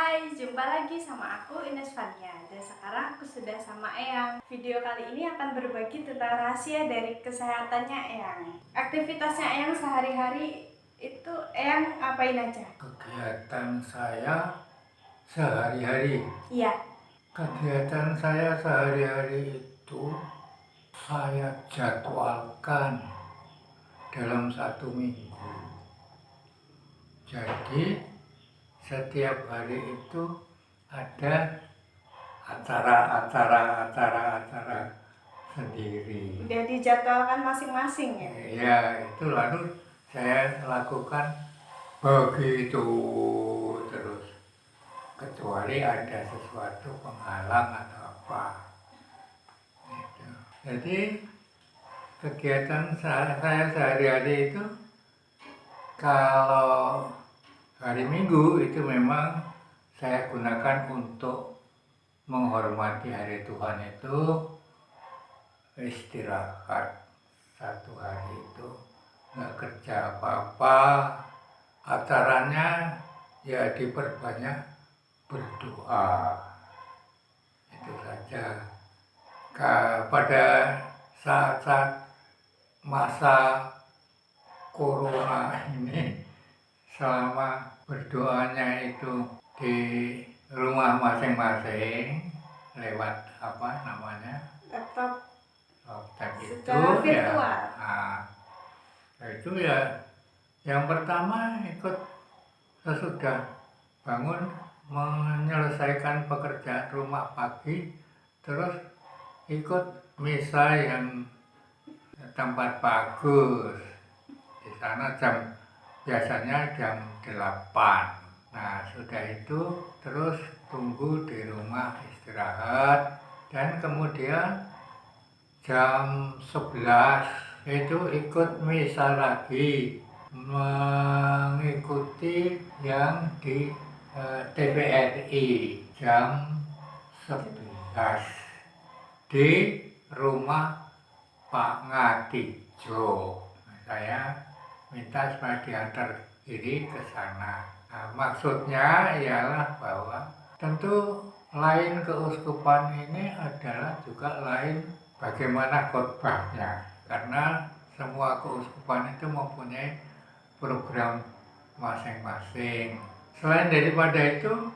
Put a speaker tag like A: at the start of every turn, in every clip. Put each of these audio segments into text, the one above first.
A: Hai, jumpa lagi sama aku Ines Fania. Dan sekarang aku sudah sama Eyang. Video kali ini akan berbagi tentang rahasia dari kesehatannya Eyang. Aktivitasnya Eyang sehari-hari itu Eyang apain aja?
B: Kegiatan saya sehari-hari.
A: Iya.
B: Kegiatan saya sehari-hari itu saya jadwalkan dalam 1 minggu. Jadi setiap hari itu ada acara sendiri.
A: Udah dijadwalkan masing-masing ya?
B: Ya, itu lalu saya lakukan begitu terus. Kecuali ada sesuatu penghalang atau apa. Gitu. Jadi kegiatan saya sehari-hari itu kalau hari Minggu itu memang saya gunakan untuk menghormati hari Tuhan, itu istirahat 1 hari itu nggak kerja apa-apa, acaranya ya diperbanyak berdoa, itu saja. Pada saat-saat masa corona ini, selama berdoanya itu di rumah masing-masing lewat apa namanya
A: Laptop
B: laptop itu
A: secara virtual.
B: itu ya yang pertama ikut sesudah bangun menyelesaikan pekerjaan rumah pagi, terus ikut misa yang tempat bagus. Di sana biasanya jam 8. Nah, sudah itu terus tunggu di rumah istirahat, dan kemudian jam 11 itu ikut misa lagi, mengikuti yang di TVRI jam 11 di rumah Pak Ngatijo. Saya minta supaya diantar diri ke sana. Nah, maksudnya ialah bahwa tentu lain keuskupan ini adalah juga lain bagaimana khotbahnya, karena semua keuskupan itu mempunyai program masing-masing. Selain daripada itu,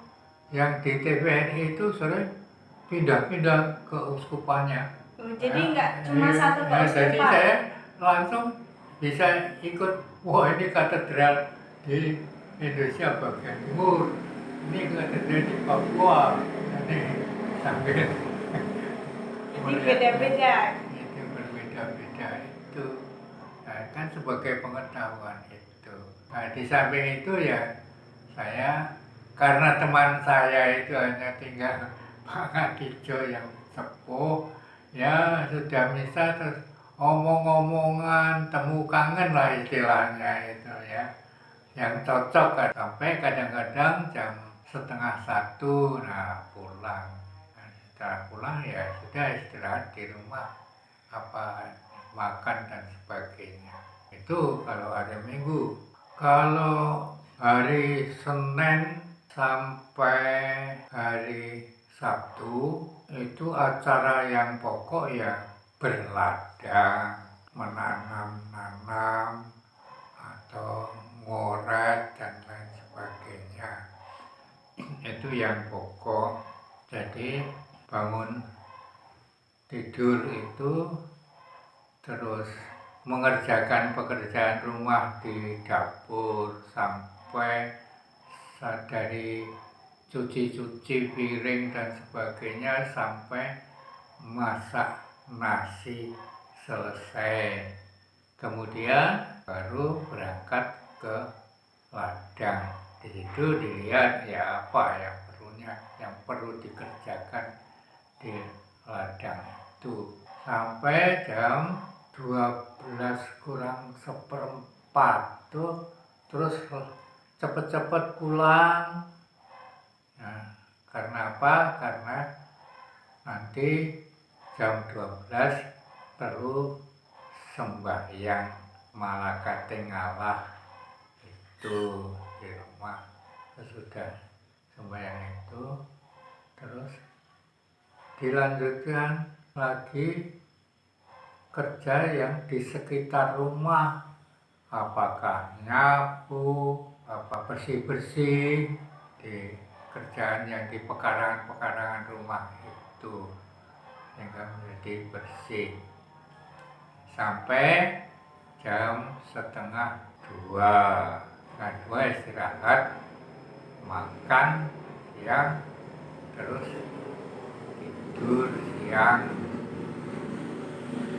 B: yang di TVRI itu sering pindah-pindah keuskupannya.
A: Jadi nggak cuma satu keuskupan.
B: Jadi saya langsung bisa ikut, wah ini katedral di Indonesia bagian timur, ini katedral di Papua, ini sambil
A: Jadi beda-beda.
B: itu berbeda-beda itu. Nah, kan sebagai pengetahuan itu. Nah, di samping itu ya saya, karena teman saya itu hanya tinggal Pak Ngatijo yang sepuh, ya sudah misa terus omong-omongan, temu kangen lah istilahnya itu ya, yang cocok kan. Sampai kadang-kadang jam 12:30, nah pulang. Nah, setelah pulang ya sudah istirahat di rumah, apa makan dan sebagainya. Itu kalau hari Minggu. Kalau hari Senin sampai hari Sabtu itu acara yang pokok ya berladang, menanam-nanam atau ngoret dan lain sebagainya. Itu yang pokok. Jadi bangun tidur itu terus mengerjakan pekerjaan rumah di dapur, sampai dari cuci-cuci piring dan sebagainya sampai masak nasi selesai. Kemudian baru berangkat ke ladang. Di situ dilihat ya apa yang perlu dikerjakan di ladang itu sampai jam 12:kurang 1/4 tuh terus cepet-cepet pulang. Nah, karena apa? Karena nanti jam 12 perlu sembahyang Malakating Allah itu di rumah. Sesudah sembahyang itu, terus dilanjutkan lagi kerja yang di sekitar rumah, apakah nyapu, apa bersih-bersih di kerjaan yang di pekarangan-pekarangan rumah itu, sehingga menjadi bersih sampai jam 1:30. Setengah dua istirahat, makan siang, terus tidur siang.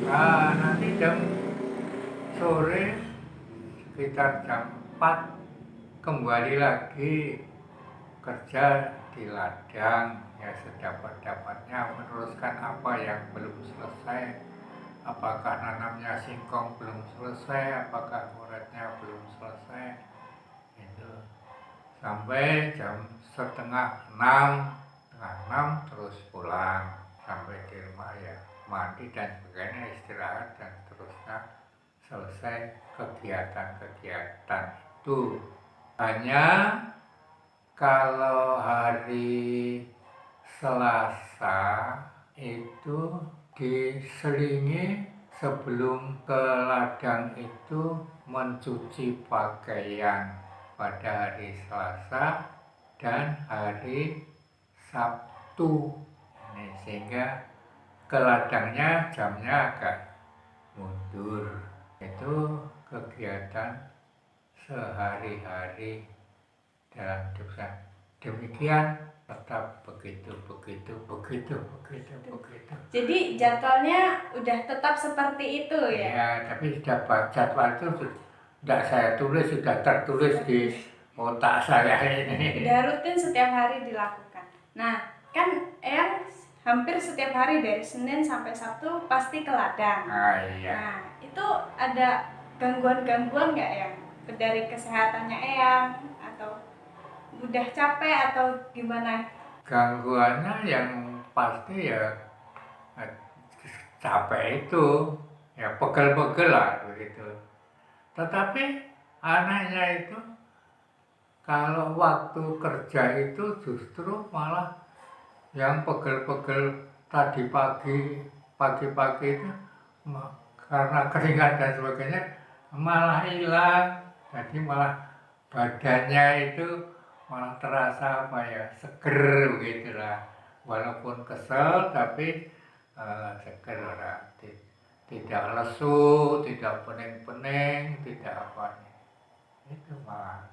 B: Nah, nanti jam sore sekitar jam 4 kembali lagi kerja di ladang, ya sedapat-dapatnya meneruskan apa yang belum selesai. Apakah nanamnya singkong belum selesai, apakah uratnya belum selesai, itu sampai jam 5:30, terus pulang. Sampai di rumah ya mandi dan sebagainya, istirahat dan seterusnya, selesai kegiatan-kegiatan itu. Hanya kalau hari Selasa itu diselingi sebelum ke ladang itu mencuci pakaian pada hari Selasa dan hari Sabtu. Ini sehingga ke ladangnya jamnya agak mundur. Itu kegiatan sehari-hari dalam hidup saya. Demikian tetap begitu.
A: Jadi jadwalnya udah tetap seperti itu ya?
B: Ya, tapi jadwal itu sudah saya tulis, sudah tertulis di otak saya ini.
A: Udah rutin setiap hari dilakukan. Nah, kan Eyang hampir setiap hari dari Senin sampai Sabtu pasti ke ladang.
B: Iya.
A: Nah, itu ada gangguan-gangguan nggak Eyang? Dari kesehatannya Eyang atau mudah capek atau gimana?
B: Gangguannya yang pasti ya capek itu, ya pegel-pegel lah begitu. Tetapi anehnya itu kalau waktu kerja itu justru malah yang pegel-pegel tadi pagi-pagi itu karena keringat dan sebagainya malah hilang. Jadi malah badannya itu malah terasa apa ya, seger begitulah. Walaupun kesel tapi seger lah. Tidak lesu, tidak pening-pening, tidak apa. Itu malah.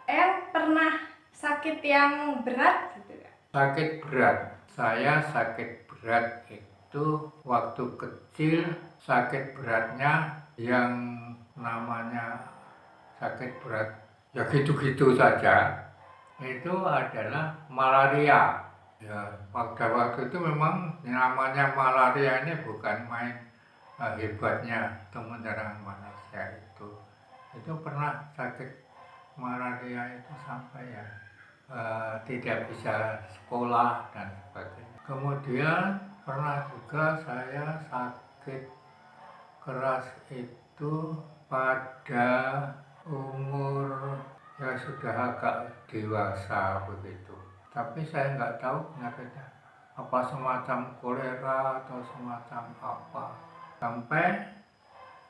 A: Eyang pernah sakit yang berat gitu ya?
B: Sakit berat. Saya sakit berat itu waktu kecil, sakit beratnya yang namanya sakit berat ya gitu-gitu saja, itu adalah malaria. Ya, pada waktu itu memang namanya malaria ini bukan main hebatnya atau menyerang manusia itu. Itu pernah sakit malaria itu sampai ya tidak bisa sekolah dan sebagainya. Kemudian pernah juga saya sakit keras itu pada umur ya sudah agak dewasa begitu. Tapi saya nggak tahu penyakitnya apa, semacam kolera atau semacam apa. Sampai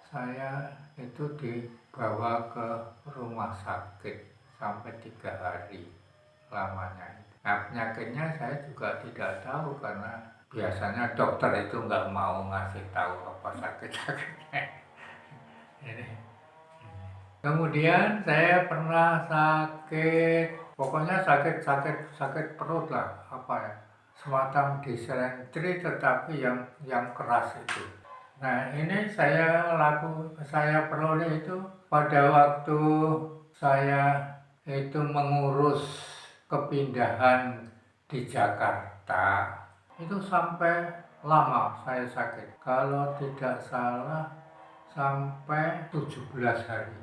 B: saya itu dibawa ke rumah sakit sampai 3 hari lamanya. Nah, penyakitnya saya juga tidak tahu karena biasanya dokter itu nggak mau ngasih tahu apa sakit-sakitnya. Kemudian saya pernah sakit, pokoknya sakit perut lah, apa ya, semacam disentri tetapi yang keras itu. Nah, ini saya peroleh itu pada waktu saya itu mengurus kepindahan di Jakarta. Itu sampai lama saya sakit. Kalau tidak salah sampai 17 hari.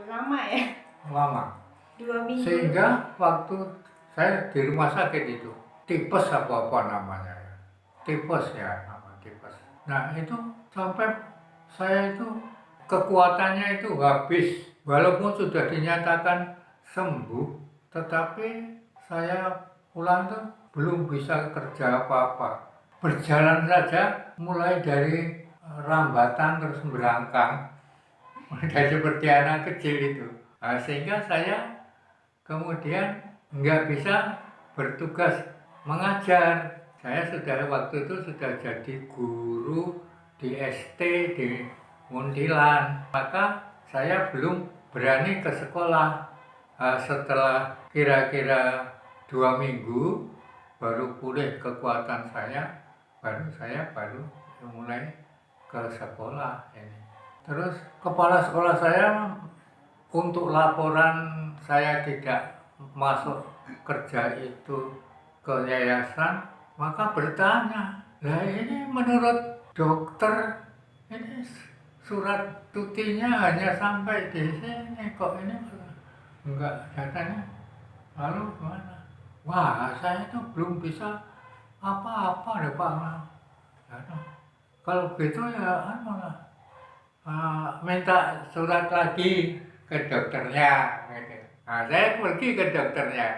A: Lama ya?
B: Lama.
A: 2 minggu.
B: Sehingga waktu saya di rumah sakit itu, tipes apa namanya ya. Tipes ya, nama tipes. Nah, itu sampai saya itu kekuatannya itu habis. Walaupun sudah dinyatakan sembuh, tetapi saya pulang tuh belum bisa kerja apa-apa. Berjalan saja mulai dari rambatan terus berangkang. Udah seperti anak kecil itu. Nah, sehingga saya kemudian nggak bisa bertugas mengajar. Saya sudah waktu itu sudah jadi guru di ST di Muntilan. Maka saya belum berani ke sekolah. Setelah kira-kira 2 minggu baru pulih kekuatan saya, baru mulai ke sekolah ini. Terus kepala sekolah saya untuk laporan saya tidak masuk kerja itu ke yayasan, maka bertanya, lah ini menurut dokter ini surat cutinya hanya sampai di sini, kok ini enggak datanya, lalu gimana? Wah, saya itu belum bisa apa-apa deh Pak. Kalau begitu ya minta surat lagi ke dokternya gitu. Nah, saya pergi ke dokternya,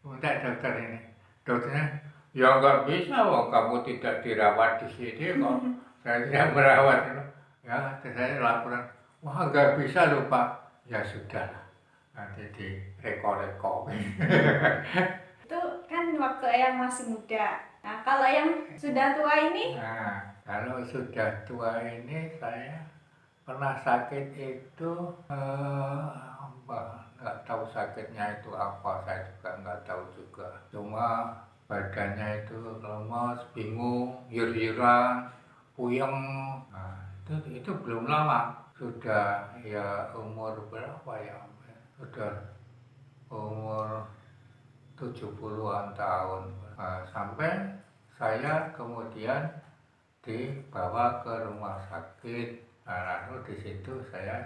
B: minta dokter ini. Dokternya, ya nggak bisa, wong kamu tidak dirawat di sini kok. Saya tidak merawat. Ya, saya laporan, wah nggak bisa loh Pak. Ya sudah, nanti direko-reko.
A: Itu kan waktu Eyang masih muda. Nah, kalau yang sudah tua ini?
B: Nah, kalau sudah tua ini saya pernah sakit itu nggak tahu sakitnya itu apa, saya juga nggak tahu juga. Cuma badannya itu lemas, bingung, yur-yuran, puyeng. Nah, itu belum lama, sudah ya umur berapa ya? Sudah umur 70-an tahun. Nah, sampai saya kemudian dibawa ke rumah sakit. Nah, lalu di situ saya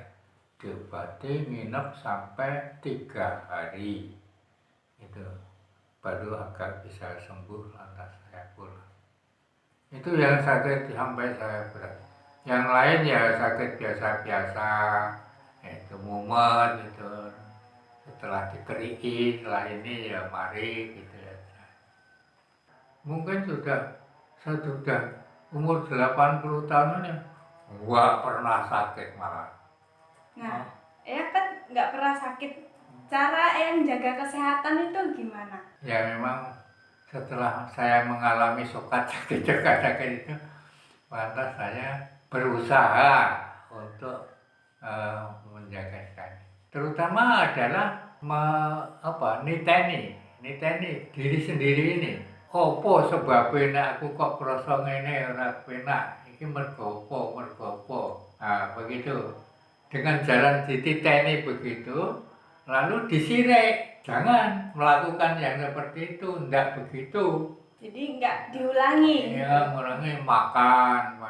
B: diobati, nginep sampai 3 hari. Itu baru agak bisa sembuh, lantas saya pulang. Itu yang sakit sampai saya berat. Yang lain ya sakit biasa-biasa, itu mumet itu. Setelah dikeriki, setelah ini ya mari gitu ya. Mungkin saya sudah umur 80 tahun ya, nggak pernah sakit malah.
A: Nah, Eyang kan nggak pernah sakit. Cara Eyang jaga kesehatan itu gimana?
B: Ya memang setelah saya mengalami sukat sakit itu, lantas saya berusaha untuk menjaga saya. Terutama adalah niteni diri sendiri ini. Apa sebabnya aku kok krasa ngene ora penak? Iki mergo apa? Nah, begitu. Dengan jalan dititeni begitu, lalu disirik. Jangan melakukan yang seperti itu, enggak begitu.
A: Jadi nggak diulangi.
B: Iya, mengurangi makan.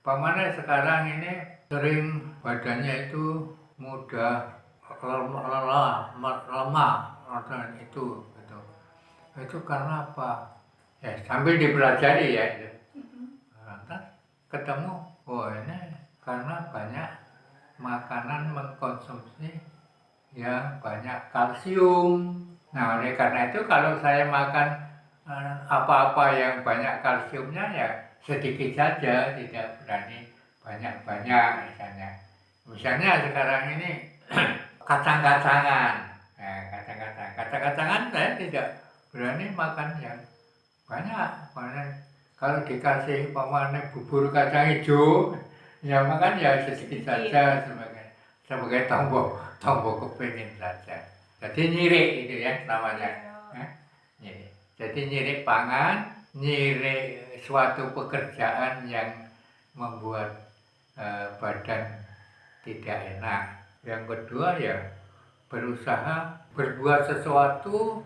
B: Pamannya sekarang ini sering badannya itu mudah lemah itu gitu. Itu karena apa? Ya sambil dipelajari ya. Lantas ketemu, oh ini karena banyak makanan mengkonsumsi yang banyak kalsium. Nah, oleh karena itu kalau saya makan apa-apa yang banyak kalsiumnya ya sedikit saja, tidak berani banyak-banyak misalnya. Misalnya sekarang ini kacang-kacangan. Nah, kacang-kacangan saya tidak berani makan yang banyak. Kalau dikasih pamannya bubur kacang hijau, ya makan ya sedikit saja sebagai tombol kepingin saja. Jadi nyirik itu ya namanya. Nyirik. Jadi nyirik pangan, nyirik suatu pekerjaan yang membuat badan tidak enak. Yang kedua ya berusaha berbuat sesuatu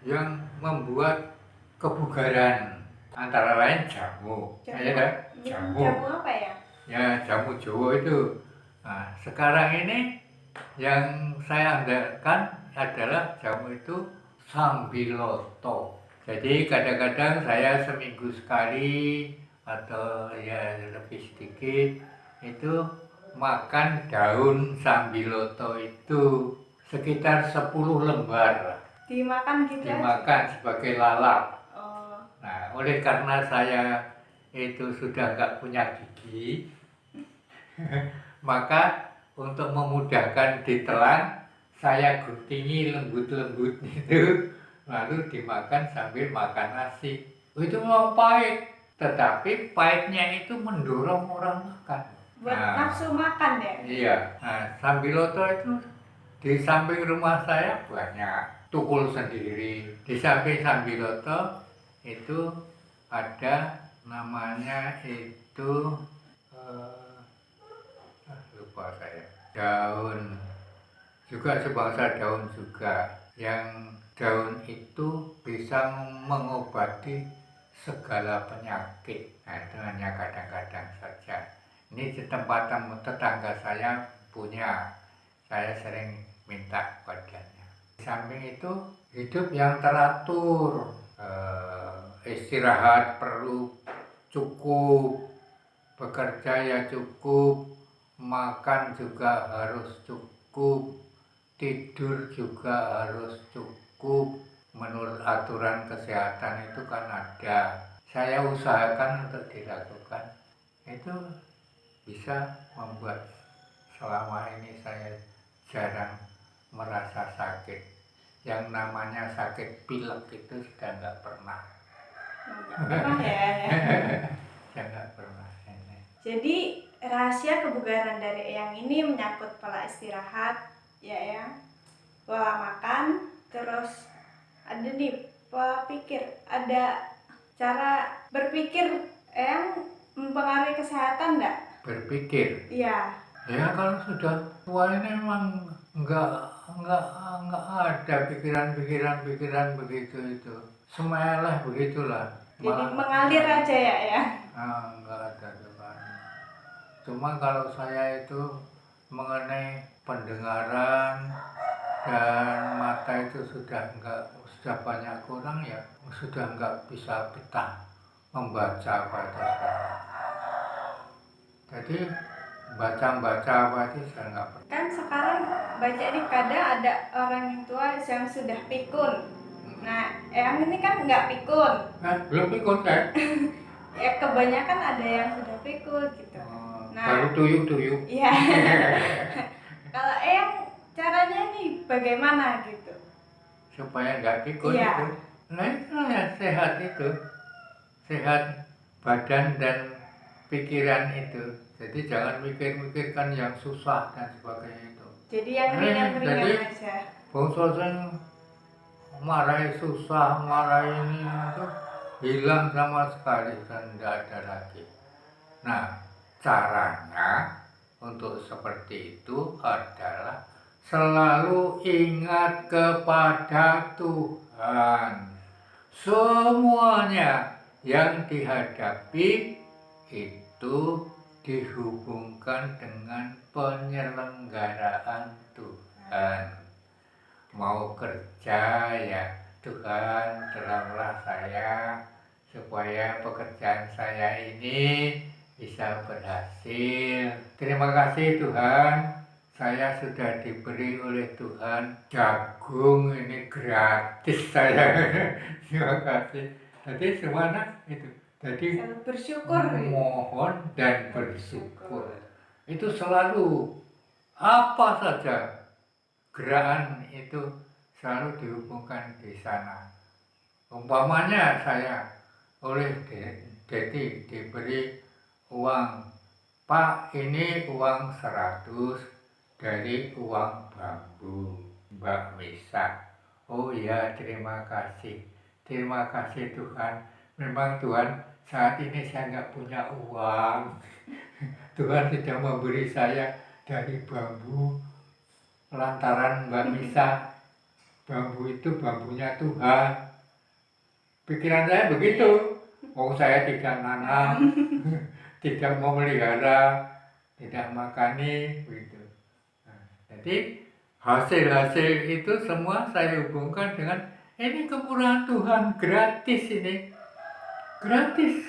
B: yang membuat kebugaran, antara lain jamu.
A: Jamu apa ya?
B: Ya jamu Jawa itu. Nah, sekarang ini yang saya andalkan adalah jamu itu Sambiloto. Jadi kadang-kadang saya seminggu sekali atau ya lebih sedikit itu makan daun Sambiloto itu sekitar 10 lembar.
A: Dimakan gitu aja?
B: Dimakan sebagai lalap.
A: Oh.
B: Nah, oleh karena saya itu sudah nggak punya gigi, maka untuk memudahkan ditelan, saya guntingi lembut-lembut itu, lalu dimakan sambil makan nasi. Itu memang pahit, tetapi pahitnya itu mendorong orang makan.
A: Buat nafsu makan ya?
B: Iya. Nah, Sambiloto itu di samping rumah saya banyak, tukul sendiri. Di samping Sambiloto itu ada namanya itu lupa saya, daun, juga sebangsa daun juga, yang daun itu bisa mengobati segala penyakit. Nah, itu hanya kadang-kadang saja. Ini di tempat tetangga saya punya, saya sering minta padanya. Di samping itu hidup yang teratur, istirahat perlu cukup, bekerja ya cukup, makan juga harus cukup, tidur juga harus cukup. Menurut aturan kesehatan itu kan ada, saya usahakan untuk dilakukan. Itu bisa membuat selama ini saya jarang merasa sakit. Yang namanya sakit pilek itu sudah nggak pernah.
A: Nggak pernah ya?
B: Saya nggak pernah.
A: Jadi rahasia kebugaran dari Eyang ini menyangkut pola istirahat, ya Eyang, pola makan, terus ada nih pola pikir, ada cara berpikir. Eyang mempengaruhi kesehatan nggak?
B: Berpikir.
A: Iya.
B: Ya kalau sudah tua ini memang nggak ada pikiran begitu itu. Semuanya begitulah.
A: Jadi mengalir aja ya ya.
B: Nggak ada depan. Cuma kalau saya itu mengenai pendengaran dan mata itu sudah banyak kurang ya, sudah nggak bisa betah membaca apa itu sekarang. Jadi baca apa itu saya nggak pernah.
A: Kan sekarang baca di kadang ada orang yang tua yang sudah pikun. Nah, Eyang ini kan nggak pikun.
B: Belum pikun kan?
A: Ya kebanyakan ada yang sudah pikun gitu. Nah,
B: baru tuyuk-tuyuk.
A: Iya. Kalau Eyang caranya nih bagaimana gitu?
B: Supaya nggak pikun
A: Iya.
B: itu. Nah itu ya sehat itu. Sehat badan dan pikiran itu. Jadi jangan mikir-mikirkan yang susah dan sebagainya itu.
A: Jadi yang ringan-ringan aja.
B: Bangsa sing marahi susah, marahi ini itu hilang sama sekali dan tidak ada lagi. Nah, caranya untuk seperti itu adalah selalu ingat kepada Tuhan. Semuanya yang dihadapi itu dihubungkan dengan penyelenggaraan Tuhan. Mau kerja ya Tuhan, tolonglah saya supaya pekerjaan saya ini bisa berhasil. Terima kasih Tuhan, saya sudah diberi oleh Tuhan jagung ini gratis saya. Terima kasih. Jadi semuanya itu. Jadi
A: bersyukur.
B: mohon dan bersyukur. Itu selalu apa saja gerakan itu selalu dihubungkan di sana. Umpamanya saya oleh Dedi diberi uang, Pak ini uang 100 dari uang bambu Mbak Misa. Oh iya terima kasih Tuhan. Memang Tuhan saat ini saya nggak punya uang. Tuhan tidak memberi saya dari bambu lantaran Mbak Misa, bambu itu bambunya Tuhan. Pikiran saya begitu. Saya tidak nanam, tidak mau melihara, tidak makani, begitu. Jadi hasil-hasil itu semua saya hubungkan dengan ini kemurahan Tuhan, gratis ini, gratis.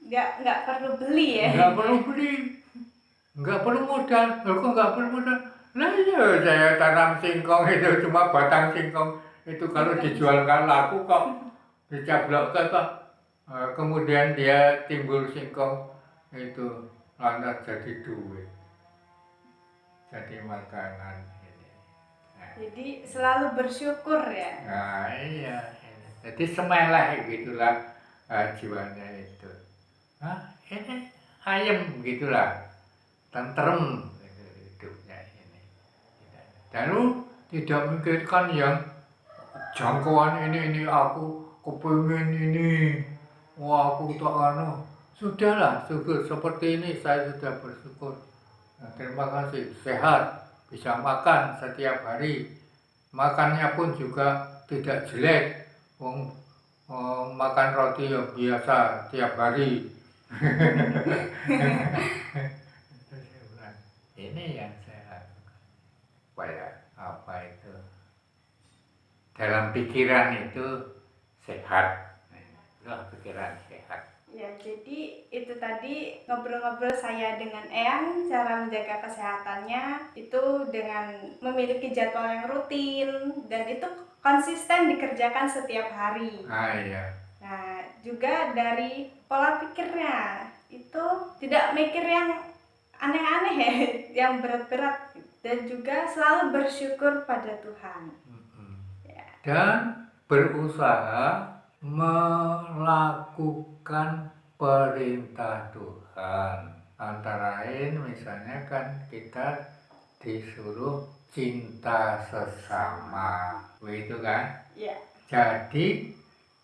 A: Nggak perlu beli ya?
B: Nggak perlu beli. Nggak perlu modal, kok nggak perlu modal? Nah iya, saya tanam singkong itu cuma batang singkong itu kalau dijual nggak laku kok dicablokkan kok. Kemudian dia timbul singkong itu lantas jadi duit, jadi makanan ini. Nah,
A: Jadi selalu bersyukur ya.
B: nah, iya, ini. Jadi semeleh gitulah jiwanya itu. Ini ayam gitulah, tentrem gitu, hidupnya ini. Lalu tidak memikirkan yang jangkauan ini aku kepingin ini, wah aku tak anu. Sudahlah, syukur seperti ini saya sudah bersyukur. Nah, terima kasih, sehat, bisa makan setiap hari. Makannya pun juga tidak jelek. Wong makan roti yang biasa tiap hari. Terus saya bilang, ini yang sehat. Supaya apa itu? Dalam pikiran itu sehat. Itulah pikiran sehat.
A: Ya, jadi itu tadi ngobrol-ngobrol saya dengan Eyang, cara menjaga kesehatannya itu dengan memiliki jadwal yang rutin dan itu konsisten dikerjakan setiap hari.
B: Iya.
A: Nah, juga dari pola pikirnya itu tidak mikir yang aneh-aneh ya, yang berat-berat dan juga selalu bersyukur pada Tuhan. Ya.
B: Dan berusaha melakukan perintah Tuhan. Antara lain misalnya kan kita disuruh cinta sesama, begitu kan?
A: Ya.
B: Jadi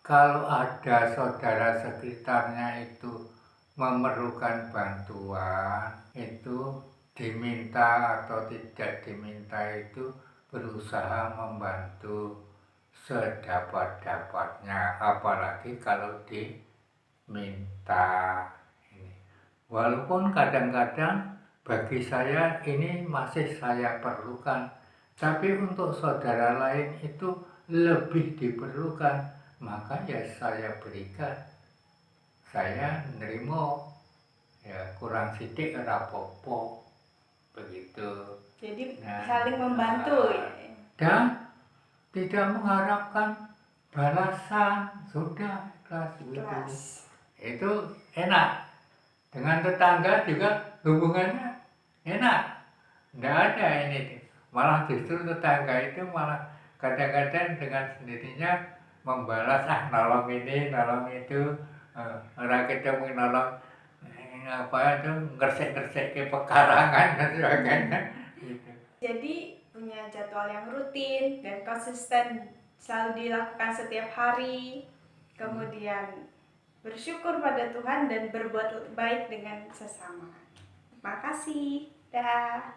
B: kalau ada saudara sekitarnya itu memerlukan bantuan, itu diminta atau tidak diminta itu berusaha membantu sedapat-dapatnya, apalagi kalau diminta. Walaupun kadang-kadang bagi saya ini masih saya perlukan, tapi untuk saudara lain itu lebih diperlukan, maka ya saya berikan. Saya nerimo, ya kurang sidik rapopo, begitu.
A: Jadi
B: Nah,
A: saling membantu ya.
B: Dan tidak mengharapkan balasan, sudah ikhlas gitu.
A: Kelas.
B: Itu enak. Dengan tetangga juga hubungannya enak. Tidak ada ini. Malah justru tetangga itu malah kadang-kadang dengan sendirinya membalas, nolong ini, nolong itu. Orang kita mau nolong apa itu, ngersek-ngersek ke pekarangan dan sebagainya. Gitu.
A: Jadi punya jadwal yang rutin dan konsisten selalu dilakukan setiap hari. Kemudian bersyukur pada Tuhan dan berbuat baik dengan sesama. Terima kasih. Dah.